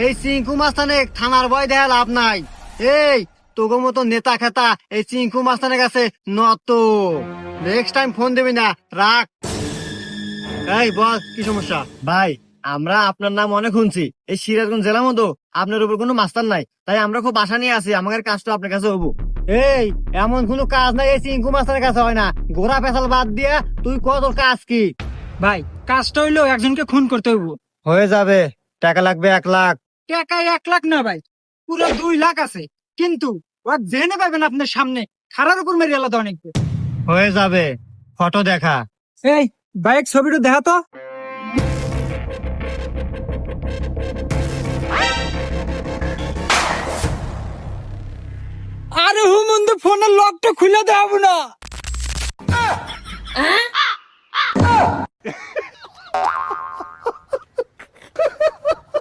এই চিঙ্কু মাস্তানে থানার ভয় দেয়া লাভ নাই। এই তোগো মতো নেতা খেতা এই চিঙ্কু মাস্তানের কাছে নত। নেক্সট টাইম ফোন দিবি না, রাখ। এই বল, কি সমস্যা? ভাই, আমরা আপনার নাম অনেক শুনছি এই সিরাজগঞ্জ জেলার মতো আপনার উপর কোনো মাস্টার নাই, তাই আমরা খুব আশা নিয়ে আছি আমাদের কাজটা আপনার কাছে হবো। এই এমন কোনো কাজ নাই এই চিঙ্কু মাস্তানের কাছে হয় না। ঘোড়া পেছাল বাদ দিয়া তুই কত কাজ কি? ভাই, কাজটা হইলো একজনকে খুন করতে হইব। হয়ে যাবে, টাকা লাগবে 1 লাখ। টাকা 1 লাখ না ভাই, পুরো 2 লাখ আছে। কিন্তু ও জেনে পাবেন আপনার সামনে খারার উপর মেরে আলাদা অনেক। হয়ে যাবে, ফটো দেখা। এই বাইক ছবিটা দেখা তো। আরে হুমন্দ ফোনের লকটা খুলে দেব না।